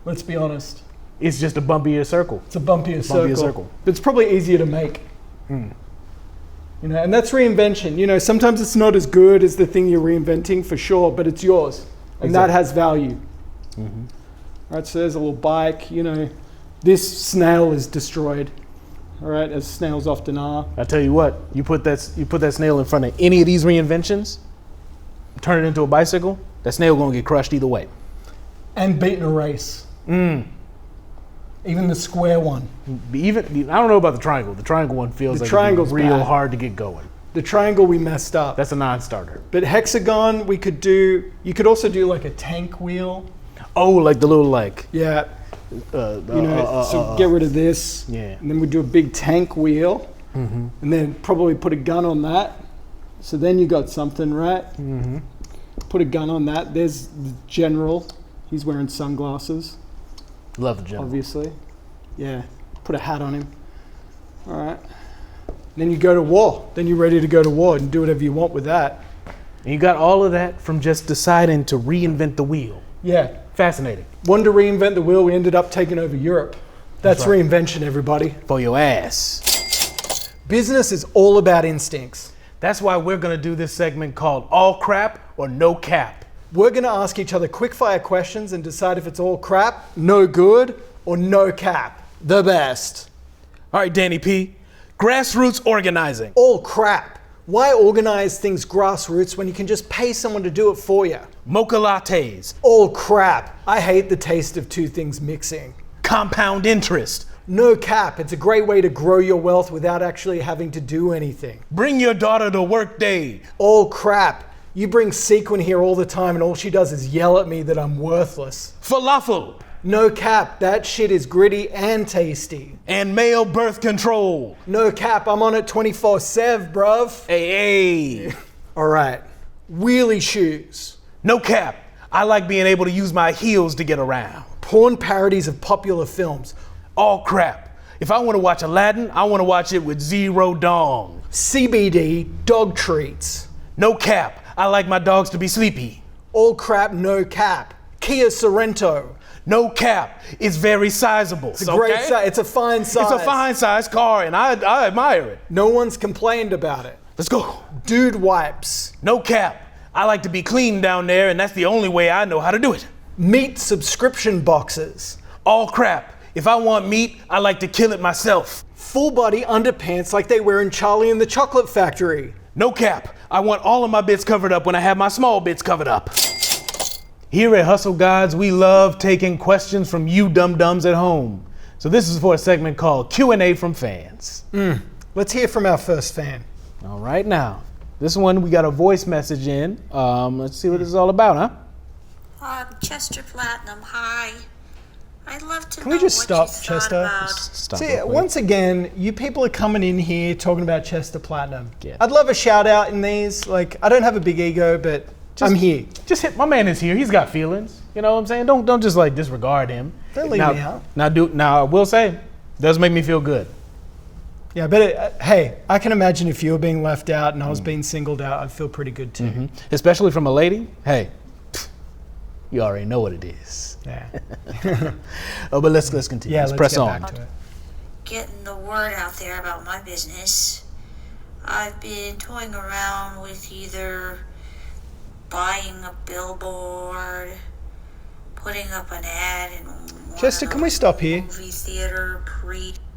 Let's be honest. It's just a bumpier circle. It's a bumpier circle. But it's probably easier to make. You know, and that's reinvention. You know, sometimes it's not as good as the thing you're reinventing for sure, but it's yours. And that has value. All right, so there's a little bike. You know, this snail is destroyed. All right, as snails often are. I tell you what, you put that snail in front of any of these reinventions, turn it into a bicycle, that snail gonna get crushed either way. And beaten a race. Even the square one. I don't know about the triangle. The triangle one feels like it's real hard to get going. The triangle we messed up. That's a non-starter. But hexagon we could do. You could also do like a tank wheel. Oh, like the little like. Yeah. So get rid of this. Yeah. And then we do a big tank wheel. And then probably put a gun on that. So then you got something, right? Put a gun on that. There's the general. He's wearing sunglasses. Love the general. Obviously. Yeah. Put a hat on him. All right. Then you go to war. Then you're ready to go to war and do whatever you want with that. And you got all of that from just deciding to reinvent the wheel. Yeah. Fascinating. Wanted to reinvent the wheel. We ended up taking over Europe. That's right. Reinvention, everybody. For your ass. Business is all about instincts. That's why we're going to do this segment called All Crap or No Cap. We're going to ask each other quick-fire questions and decide if it's all crap, no good, or no cap. The best. All right, Danny P. Grassroots organizing. All crap. Why organize things grassroots when you can just pay someone to do it for you? Mocha lattes. All crap. I hate the taste of two things mixing. Compound interest. No cap. It's a great way to grow your wealth without actually having to do anything. Bring your daughter to work day. All crap. You bring Sequin here all the time and all she does is yell at me that I'm worthless. Falafel. No cap. That shit is gritty and tasty. And male birth control. No cap. I'm on it 24/7, bruv. Hey. All right. Wheelie shoes. No cap. I like being able to use my heels to get around. Porn parodies of popular films. All crap. If I want to watch Aladdin, I want to watch it with zero dong. CBD dog treats. No cap. I like my dogs to be sleepy. All crap, no cap. Kia Sorento. No cap. It's very sizable. It's a great size. It's a fine size. It's a fine size car, and I admire it. No one's complained about it. Let's go. Dude wipes. No cap. I like to be clean down there, and that's the only way I know how to do it. Meat subscription boxes. All crap. If I want meat, I like to kill it myself. Full body underpants like they wear in Charlie and the Chocolate Factory. No cap. I want all of my bits covered up when I have my small bits covered up. Here at Hustle Gods, we love taking questions from you dum-dums at home. So this is for a segment called Q&A from fans. Let's hear from our first fan. All right, now. This one, we got a voice message in. Let's see what this is all about, huh? Chester Platinum, hi. I'd love to Can know we just what stop, you thought Chester? about. Stop See, real quick. once again, you people are coming in here talking about Chester Platinum. Yeah. I'd love a shout out in these. Like, I don't have a big ego, but I'm here. Just hit, my man is here. He's got feelings. You know what I'm saying? Don't just like disregard him. Don't leave me out. Now I will say, it does make me feel good. Yeah, but hey, I can imagine if you were being left out and I was being singled out, I'd feel pretty good too. Especially from a lady. Hey, you already know what it is. Yeah. But let's continue. Yeah, let's let's press get on. back to it. Getting the word out there about my business. I've been toying around with either buying a billboard, putting up an ad in one Chester, of can we those stop here? movie theater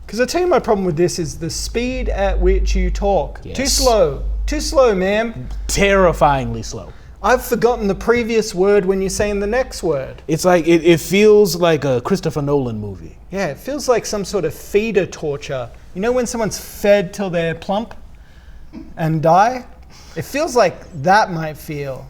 Because I tell you my problem with this is the speed at which you talk. Yes. Too slow, ma'am. Terrifyingly slow. I've forgotten the previous word when you're saying the next word. It's like, it feels like a Christopher Nolan movie. Yeah, it feels like some sort of feeder torture. You know when someone's fed till they're plump and die? It feels like that might feel.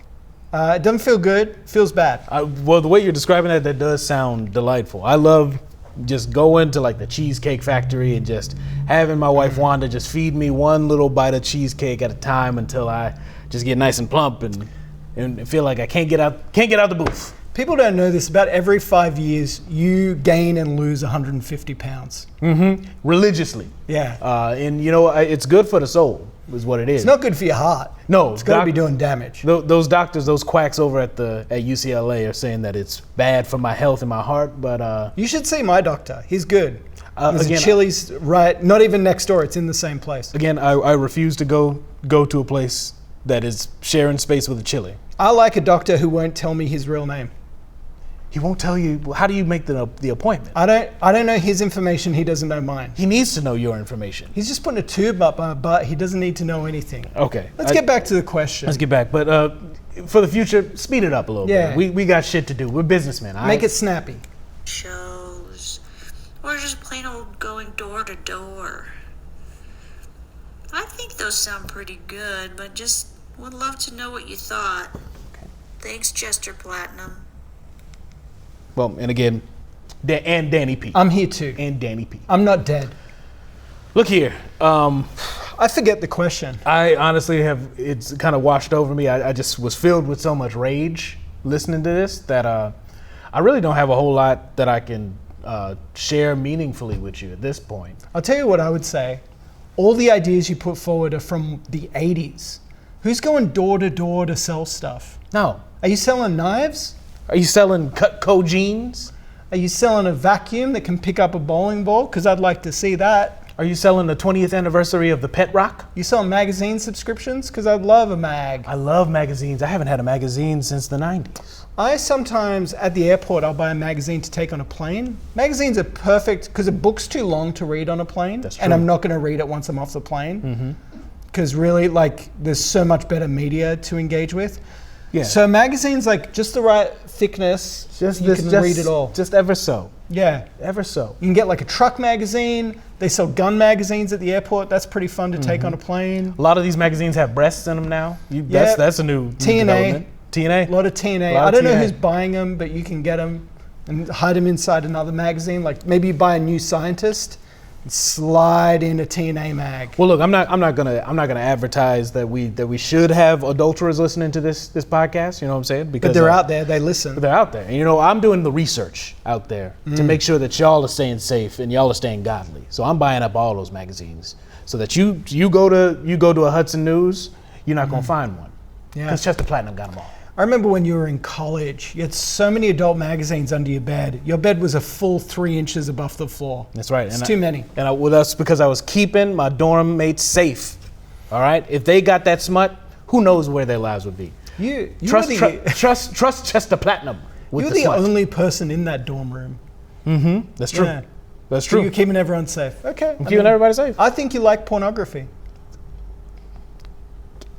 It doesn't feel good, it feels bad. Well, the way you're describing that does sound delightful. I love just going to like the Cheesecake Factory and just having my wife Wanda just feed me one little bite of cheesecake at a time until I just get nice and plump and feel like I can't get out the booth. People don't know this. About every 5 years, you gain and lose 150 pounds. Religiously. Yeah. And you know, it's good for the soul, is what it is. It's not good for your heart. No, it's got to be doing damage. Those doctors, those quacks over at UCLA are saying that it's bad for my health and my heart, but you should see my doctor. He's good. There's again, a Chili's right, not even next door. It's in the same place. Again, I refuse to go to a place that is sharing space with a chili. I like a doctor who won't tell me his real name. He won't tell you. How do you make the appointment? I don't know his information. He doesn't know mine. He needs to know your information. He's just putting a tube up my butt. He doesn't need to know anything. Okay. Let's get back to the question. Let's get back. But for the future, speed it up a little bit. We got shit to do. We're businessmen. Make it snappy. Shows. Or just plain old going door to door. I think those sound pretty good, but just would love to know what you thought. Okay. Thanks, Chester Platinum. Well, and again, and Danny P. I'm here too. And Danny P. I'm not dead. Look here. I forget the question. I honestly it's kind of washed over me. I just was filled with so much rage listening to this that I really don't have a whole lot that I can share meaningfully with you at this point. I'll tell you what I would say. All the ideas you put forward are from the 80s. Who's going door to door to sell stuff? No. Are you selling knives? Are you selling Cutco jeans? Are you selling a vacuum that can pick up a bowling ball? Because I'd like to see that. Are you selling the 20th anniversary of the Pet Rock? You selling magazine subscriptions? Because I'd love a mag. I love magazines. I haven't had a magazine since the 90s. I sometimes, at the airport, I'll buy a magazine to take on a plane. Magazines are perfect because a book's too long to read on a plane. That's true. And I'm not going to read it once I'm off the plane. Because really, like, there's so much better media to engage with. Yeah. So magazines, like, just the right thickness, you can read it all. Just ever so. Yeah. Ever so. You can get like a truck magazine. They sell gun magazines at the airport. That's pretty fun to take on a plane. A lot of these magazines have breasts in them now. That's a new development. TNA. A lot of TNA. I don't know who's buying them, but you can get them and hide them inside another magazine. Like maybe you buy a New Scientist and slide in a TNA mag. Well, look, I'm not gonna advertise that we should have adulterers listening to this podcast. You know what I'm saying? Because but they're out there. They listen. But they're out there. And, you know, I'm doing the research out there to make sure that y'all are staying safe and y'all are staying godly. So I'm buying up all those magazines so that you go to a Hudson News, you're not gonna find one. Yeah. Because Chester Platinum got them all. I remember when you were in college, you had so many adult magazines under your bed. Your bed was a full 3 inches above the floor. That's right. It's too many. And well, that's because I was keeping my dorm mates safe. All right. If they got that smut, who knows where their lives would be? You Trust Chester Platinum. You're the only person in that dorm room. That's true. Yeah. That's So true. you're keeping everyone safe. Okay. I'm keeping everybody safe. I think you like pornography.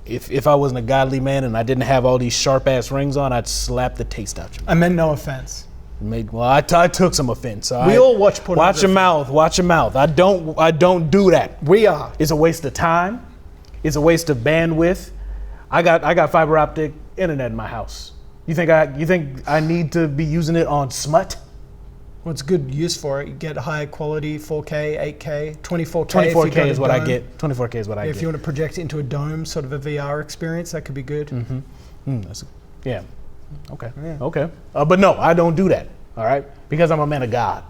If I wasn't a godly man and I didn't have all these sharp ass rings on, I'd slap the taste out you. I meant no offense. I took some offense. We all watch pornography. Watch your mouth. Watch your mouth. I don't do that. We are. It's a waste of time. It's a waste of bandwidth. I got fiber optic internet in my house. You think I need to be using it on smut? What's good use for it? You get high quality 4K, 8K, 24K. 24K is what I get. 24K is what I get. If you want to project it into a dome, sort of a VR experience, that could be good. Yeah. Okay. Yeah. Okay. But no, I don't do that. All right, because I'm a man of God.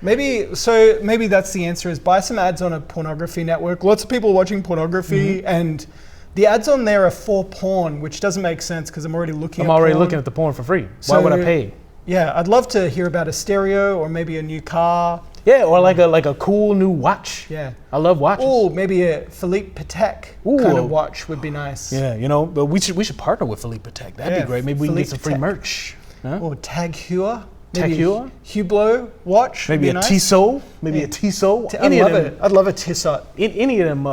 Maybe that's the answer: is buy some ads on a pornography network. Lots of people watching pornography, and the ads on there are for porn, which doesn't make sense because I'm already looking. I'm already looking at the porn for free. Why would I pay? Yeah, I'd love to hear about a stereo or maybe a new car. Yeah, or like a cool new watch. Yeah, I love watches. Oh, maybe a Philippe Patek kind of watch would be nice. Yeah, you know, but we should partner with Philippe Patek. That'd be great. Maybe we can get some free merch. Huh? Or Tag Heuer. Tag Heuer? Hublot watch. Maybe a Tissot. Maybe a Tissot. I'd love a Tissot. Any of them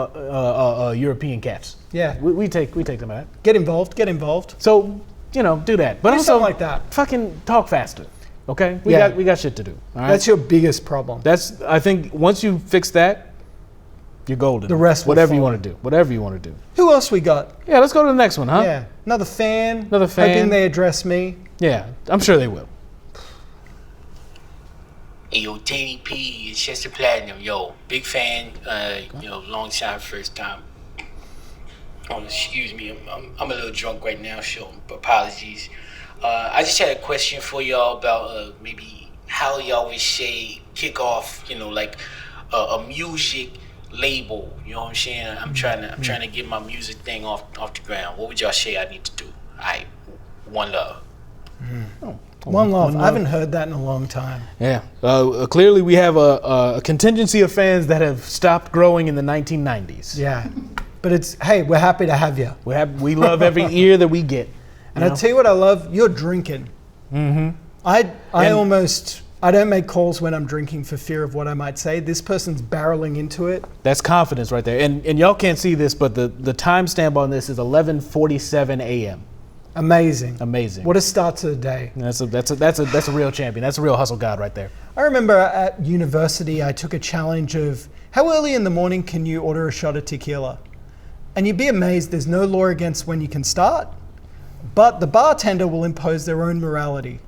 European cats. Yeah, we take them out. Get involved. So, you know, do that. But do also something like that. Fucking talk faster. Okay? We got shit to do. All right? That's your biggest problem. I think once you fix that, you're golden. The rest will whatever you follow. want to do. Whatever you want to do. Who else we got? Yeah, let's go to the next one, huh? Yeah. Another fan. Hoping they address me. Yeah, I'm sure they will. Hey, yo, Danny P, it's Chester Platinum. Yo, big fan. Long time, first time. Oh, excuse me, I'm a little drunk right now, so apologies. I just had a question for y'all about maybe how y'all would say kick off, like a music label. You know what I'm saying? I'm trying to get my music thing off the ground. What would y'all say I need to do? One love. One love. I haven't heard that in a long time. Yeah. Clearly, we have a contingency of fans that have stopped growing in the 1990s. Yeah. But hey, we're happy to have you. We love every ear that we get. And I tell you what I love, you're drinking. Mm-hmm. I don't make calls when I'm drinking for fear of what I might say. This person's barreling into it. That's confidence right there. And y'all can't see this, but the timestamp on this is 11:47 a.m. Amazing. What a start to the day. That's a real champion. That's a real hustle god right there. I remember at university, I took a challenge of how early in the morning can you order a shot of tequila? And you'd be amazed, there's no law against when you can start, but the bartender will impose their own morality.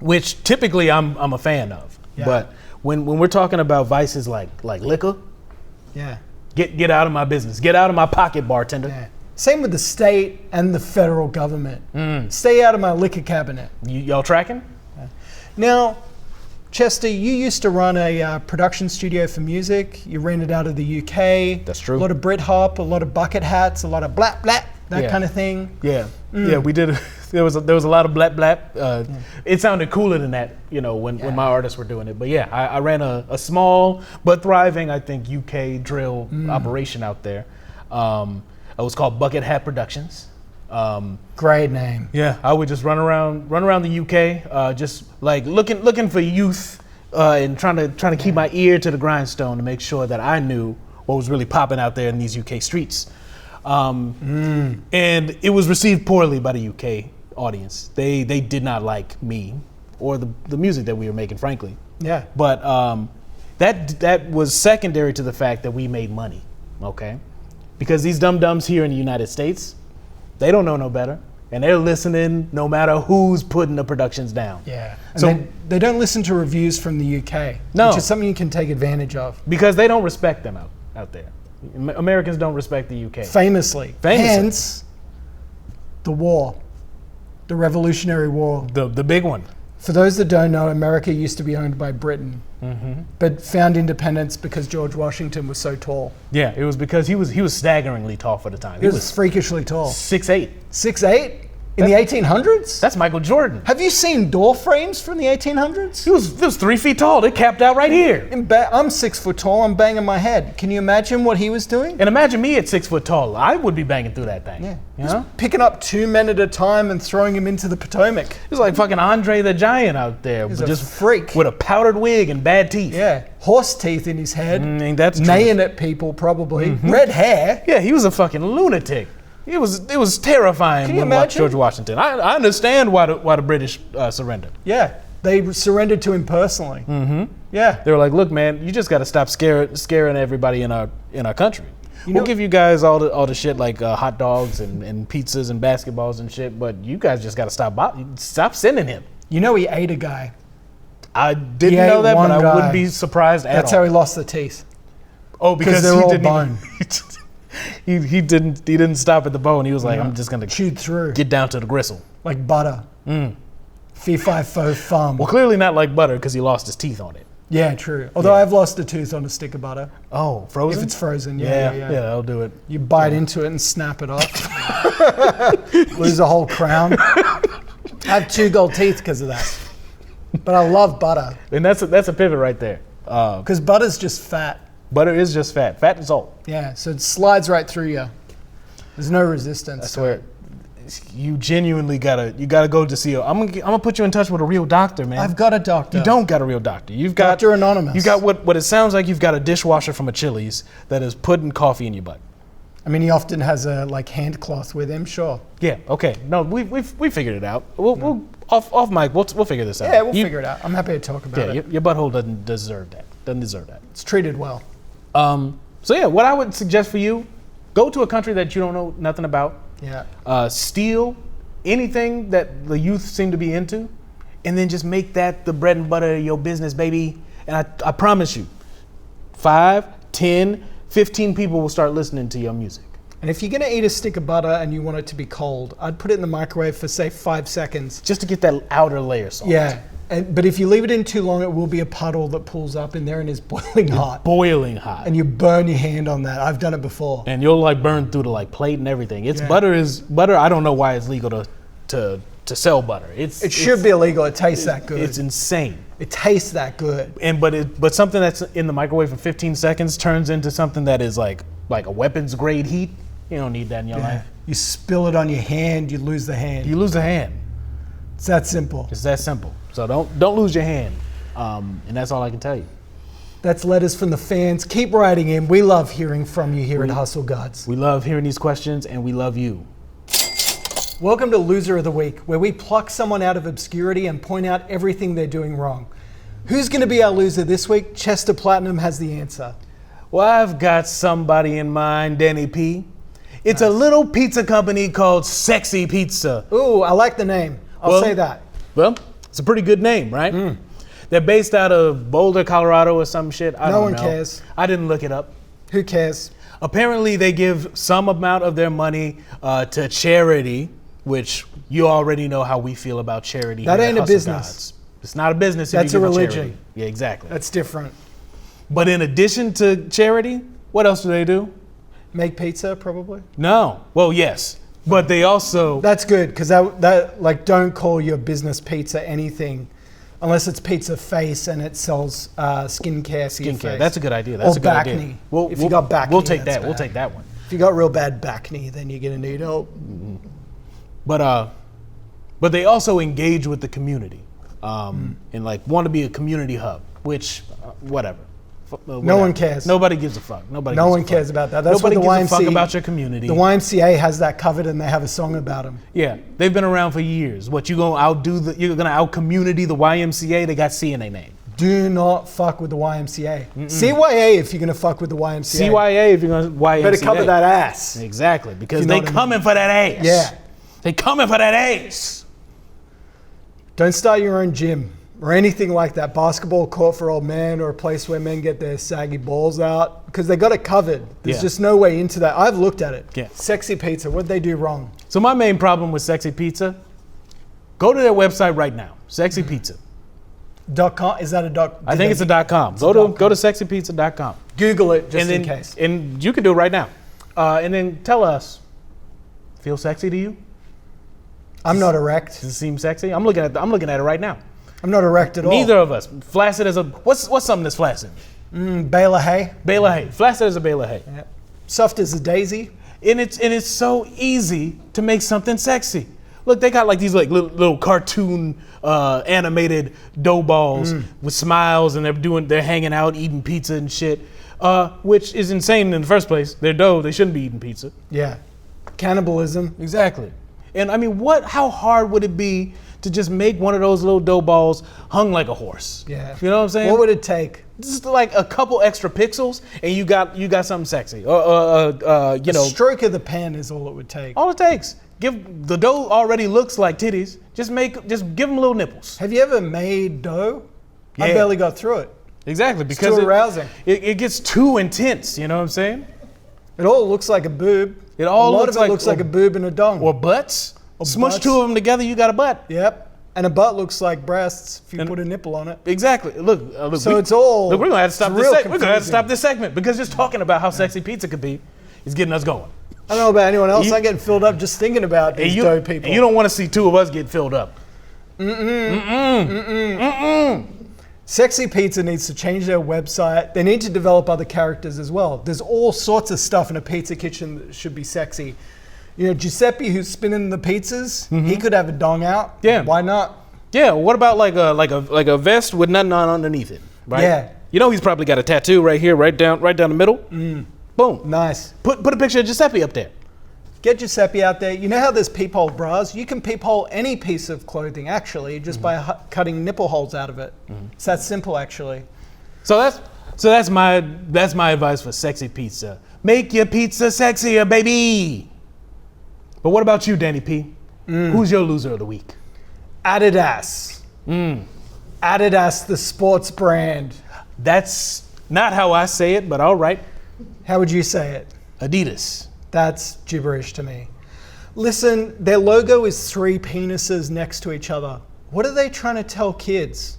Which typically I'm a fan of. Yeah. But when we're talking about vices like liquor, yeah, get out of my business. Get out of my pocket, bartender. Yeah. Same with the state and the federal government. Stay out of my liquor cabinet. Y'all tracking? Yeah. Now, Chester, you used to run a production studio for music. You ran it out of the UK. That's true. A lot of Brit hop, a lot of bucket hats, a lot of blap blap, that kind of thing. Yeah, yeah, we did. There was a lot of blap blap. It sounded cooler than that, when my artists were doing it. But yeah, I ran a small but thriving, I think, UK drill operation out there. It was called Bucket Hat Productions. Great name. Yeah, I would just run around the UK, just like looking for youth, and trying to keep my ear to the grindstone to make sure that I knew what was really popping out there in these UK streets. And it was received poorly by the UK audience. They did not like me or the music that we were making, frankly. Yeah. But that was secondary to the fact that we made money. Okay, because these dum-dums here in the United States, they don't know no better, and they're listening no matter who's putting the productions down. Yeah. And so they don't listen to reviews from the UK, which is something you can take advantage of. Because they don't respect them out there. Americans don't respect the UK. Famously. Hence, the war, the Revolutionary War. The big one. For those that don't know, America used to be owned by Britain, but found independence because George Washington was so tall. Yeah, it was because he was staggeringly tall for the time. He was freakishly tall. 6'8". 6'8"? In the 1800s? That's Michael Jordan. Have you seen door frames from the 1800s? He was 3 feet tall. They capped out right here. I'm 6 foot tall. I'm banging my head. Can you imagine what he was doing? And imagine me at 6 foot tall. I would be banging through that thing. Yeah. Just picking up 2 men at a time and throwing him into the Potomac. He's like fucking Andre the Giant out there. He's just a freak. With a powdered wig and bad teeth. Yeah. Horse teeth in his head. That's true. Neighing at people, probably. Red hair. Yeah, he was a fucking lunatic. It was terrifying. Can you imagine? George Washington. I understand why the British surrendered. Yeah, they surrendered to him personally. Yeah, they were like, look, man, you just got to stop scaring everybody in our country. We'll give you guys all the shit like hot dogs and pizzas and basketballs and shit, but you guys just got to stop sending him. You know, he ate a guy. I didn't know that, but I wouldn't be surprised at all. That's how he lost the teeth. Oh, because they're all bone. He didn't stop at the bone. He was like, I'm just gonna chewed through, get down to the gristle, like butter. Fee fi fo fum. Well, clearly not like butter because he lost his teeth on it. Yeah, true. Although I've lost a tooth on a stick of butter. Oh, frozen? If it's frozen, yeah, that'll do it. You bite into it and snap it off. Lose a whole crown. I have 2 gold teeth because of that. But I love butter. And that's a pivot right there. Because butter's just fat. Butter is just fat. Fat is salt. Yeah, so it slides right through you. There's no resistance. I swear, you genuinely gotta go to see. I'm gonna put you in touch with a real doctor, man. I've got a doctor. You don't got a real doctor. You've got Dr. Anonymous. You got what it sounds like. You've got a dishwasher from a Chili's that is putting coffee in your butt. I mean, he often has a hand cloth with him. Sure. Yeah. Okay. No, we figured it out. We'll off mic. We'll figure this out. Yeah, we'll figure it out. I'm happy to talk about it. Your butthole doesn't deserve that. It's treated well. So yeah, what I would suggest for you, go to a country that you don't know nothing about. Yeah. Steal anything that the youth seem to be into, and then just make that the bread and butter of your business, baby. And I promise you, 5, 10, 15 people will start listening to your music. And if you're going to eat a stick of butter and you want it to be cold, I'd put it in the microwave for, say, 5 seconds. Just to get that outer layer soft. Yeah. But if you leave it in too long, it will be a puddle that pulls up in there and is boiling hot. Boiling hot. And you burn your hand on that. I've done it before. And you'll like burn through the like plate and everything. Butter. I don't know why it's legal to sell butter. It should be illegal. It tastes that good. It's insane. It tastes that good. But something that's in the microwave for 15 seconds turns into something that is like a weapons grade heat. You don't need that in your life. You spill it on your hand, you lose the hand. You lose the hand. It's that simple. It's that simple. So don't lose your hand. And that's all I can tell you. That's letters from the fans. Keep writing in. We love hearing from you here at Hustle Gods. We love hearing these questions, and we love you. Welcome to Loser of the Week, where we pluck someone out of obscurity and point out everything they're doing wrong. Who's going to be our loser this week? Chester Platinum has the answer. Well, I've got somebody in mind, Danny P. It's a little pizza company called Sexy Pizza. Ooh, I like the name. I'll say that. Well, it's a pretty good name, right? They're based out of Boulder, Colorado or some shit. I don't know. No one cares. I didn't look it up. Who cares? Apparently, they give some amount of their money to charity, which you already know how we feel about charity. That here ain't at a Hustle business. Gods. It's not a business. That's if you a give to religion. charity. Yeah, exactly. That's different. But in addition to charity, what else do they do? Make pizza, probably? No. Well, yes. But they also... That's good, because that like, don't call your business pizza anything unless it's Pizza Face and it sells skincare for your face. That's a good idea. That's or a good back idea. knee. If you got back knee, we'll take that's that. We'll bad. take that one. If you got real bad back knee, then you're going to need help. But they also engage with the community and like want to be a community hub, which whatever. No one cares. Nobody gives a fuck. No one cares about that. That's Nobody what the gives a fuck about your community. The YMCA has that covered, and they have a song about them. Yeah, they've been around for years. What you gonna outdo? You're gonna out community the YMCA? They got C in their name. Do not fuck with the YMCA. CYA if you're gonna fuck with the YMCA. CYA if you're gonna YMCA. Better cover that ass. Exactly, because You know they what I coming for that ass. Yeah. They coming for that ass. Don't start your own gym or anything like that. Basketball court for old men or a place where men get their saggy balls out because they got it covered. There's just no way into that. I've looked at it. Yeah. Sexy Pizza, what'd they do wrong? So my main problem with Sexy Pizza, go to their website right now. Sexy Pizza. .com? Is that a dot? I think it's a .com. Go to sexypizza.com. Google it just in and then, case. And you can do it right now. And then tell us, feel sexy to you? I'm not erect. Does it seem sexy? I'm looking at it right now. I'm not erect at all. Neither of us. Flaccid as a what's something that's flaccid? Bale of hay. Bale of hay. Flaccid as a bale of hay. Yeah. Soft as a daisy. And it's so easy to make something sexy. Look, they got like these like little cartoon animated dough balls with smiles, and they're hanging out eating pizza and shit, which is insane in the first place. They're dough. They shouldn't be eating pizza. Yeah. Cannibalism. Exactly. And I mean, how hard would it be to just make one of those little dough balls hung like a horse? Yeah. You know what I'm saying? What would it take? Just like a couple extra pixels, and you got something sexy. You know, Stroke of the pen is all it would take. all it takes. Give the dough already looks like titties. Just give them little nipples. Have you ever made dough? I Yeah. barely got through it. Exactly, because too arousing. It gets too intense. You know what I'm saying? It all looks like a boob. It all a lot looks of it looks like a boob and a dong. Or butts. Smush butts. two of them together, you got a butt. Yep. And a butt looks like breasts if you put a nipple on it. Exactly. Look. So it's all. Look, we're gonna have to stop it's this. real We're gonna have to confusing. stop this segment because just talking about how sexy pizza could be is getting us going. I don't know about anyone else. You- I'm getting filled up just thinking about these dough people. And you don't want to see two of us get filled up. Sexy Pizza needs to change their website. They need to develop other characters as well. There's all sorts of stuff in a pizza kitchen that should be sexy. You know, Giuseppe, who's spinning the pizzas, he could have a dong out. Yeah. Why not? Yeah. What about like a vest with nothing on underneath it? Right. Yeah. You know he's probably got a tattoo right here, right down the middle. Boom. Nice. Put a picture of Giuseppe up there. Get Giuseppe out there. You know how there's peephole bras? You can peephole any piece of clothing, actually, just by cutting nipple holes out of it. It's that simple, actually. So that's my advice for Sexy Pizza. Make your pizza sexier, baby. But what about you, Danny P? Who's your loser of the week? Adidas. Adidas, the sports brand. That's not how I say it, but all right. How would you say it? Adidas. That's gibberish to me. Listen, their logo is 3 penises next to each other. What are they trying to tell kids?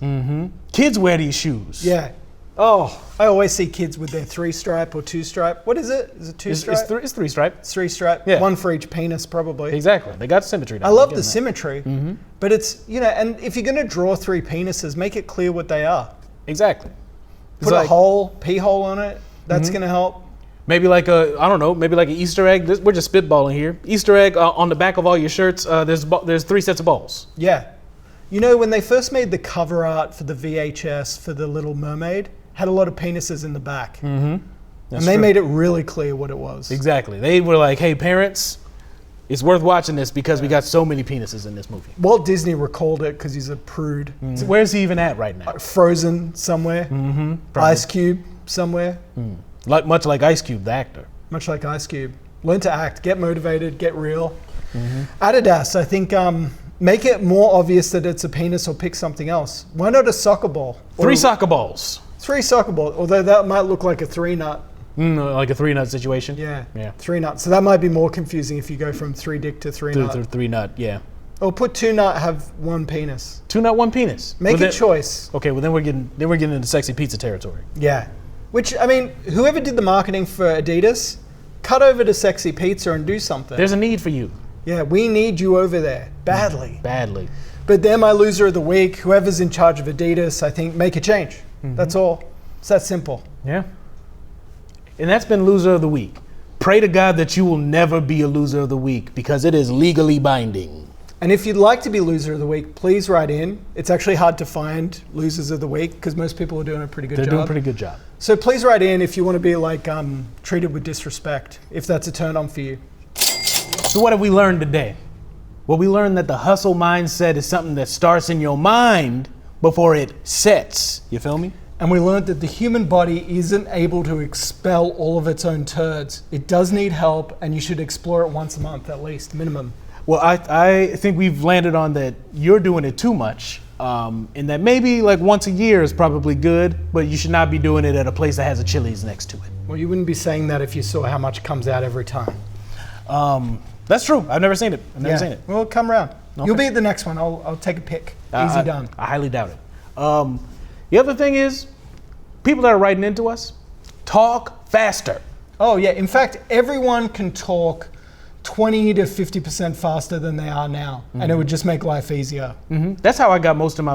Kids wear these shoes. Yeah. Oh, I always see kids with their 3-stripe or 2-stripe. What is it? Is it 2-stripe? It's 3-stripe. It's 3-stripe. Yeah. One for each penis, probably. Exactly. They got symmetry now. I love I'm the getting that. symmetry, but it's, and if you're going to draw 3 penises, make it clear what they are. Exactly. It's Put a like- hole, pee hole on it. That's going to help. Maybe like maybe like an Easter egg. We're just spitballing here. Easter egg on the back of all your shirts. There's 3 sets of balls. Yeah. You know, when they first made the cover art for the VHS for The Little Mermaid, had a lot of penises in the back. And they made it really clear what it was. Exactly. They were like, hey, parents, it's worth watching this because we got so many penises in this movie. Walt Disney recalled it because he's a prude. So where's he even at right now? Frozen somewhere. Ice Cube somewhere. Much like Ice Cube, the actor. Much like Ice Cube. Learn to act, get motivated, get real. Adidas, I think, make it more obvious that it's a penis or pick something else. Why not a soccer ball? 3 soccer balls. 3 soccer balls, although that might look like a 3-nut. Like a 3-nut situation. Yeah. Yeah. 3-nut. So that might be more confusing if you go from 3-dick to 3-nut. 3-nut, yeah. Or put 2-nut, have 1 penis. 2-nut, 1 penis. Make a choice. Okay, well then we're getting into sexy pizza territory. Yeah. Which, I mean, whoever did the marketing for Adidas, cut over to Sexy Pizza and do something. There's a need for you. Yeah, we need you over there. Badly. Badly. But they're my loser of the week. Whoever's in charge of Adidas, I think, make a change. That's all. It's that simple. Yeah. And that's been loser of the week. Pray to God that you will never be a loser of the week because it is legally binding. And if you'd like to be loser of the week, please write in. It's actually hard to find losers of the week because most people are doing a pretty good job. They're doing a pretty good job. So please write in if you want to be like treated with disrespect, if that's a turn on for you. So what have we learned today? Well, we learned that the hustle mindset is something that starts in your mind before it sets. You feel me? And we learned that the human body isn't able to expel all of its own turds. It does need help, and you should explore it once a month at least, minimum. Well, I think we've landed on that you're doing it too much, and that maybe like once a year is probably good, but you should not be doing it at a place that has a Chili's next to it. Well, you wouldn't be saying that if you saw how much comes out every time. That's true. I've never seen it. I've never seen it. Well, come around. Okay. You'll be at the next one. I'll take a pic. Easy done. I highly doubt it. The other thing is, people that are writing into us, talk faster. Oh, yeah. In fact, everyone can talk 20 to 50% faster than they are now, and it would just make life easier. That's how I got most of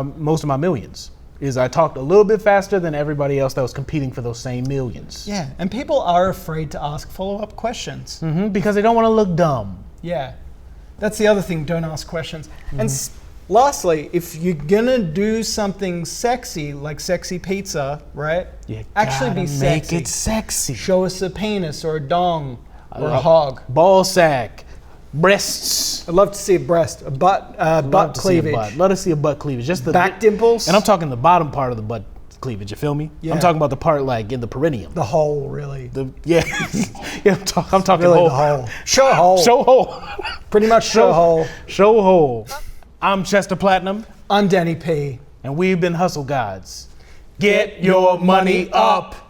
my millions. Is I talked a little bit faster than everybody else that was competing for those same millions. Yeah, and people are afraid to ask follow-up questions. Because they don't want to look dumb. Yeah, that's the other thing. Don't ask questions. And lastly, if you're gonna do something sexy, like sexy pizza, right? You Actually be gotta sexy. Make it sexy. Show us a penis or a dong or a hog. Ball sack, breasts. I'd love to see a breast, a butt Love to see a cleavage. butt. Love to see a butt cleavage. Just the Back dimples. And I'm talking the bottom part of the butt cleavage. You feel me? Yeah. I'm talking about the part like in the perineum. The hole, really. Yeah, I'm talking Really, hole. the hole. Show hole. Show hole. Pretty much show hole. Show hole. I'm Chester Platinum, I'm Danny P. and we've been Hustle Gods. Get your money up.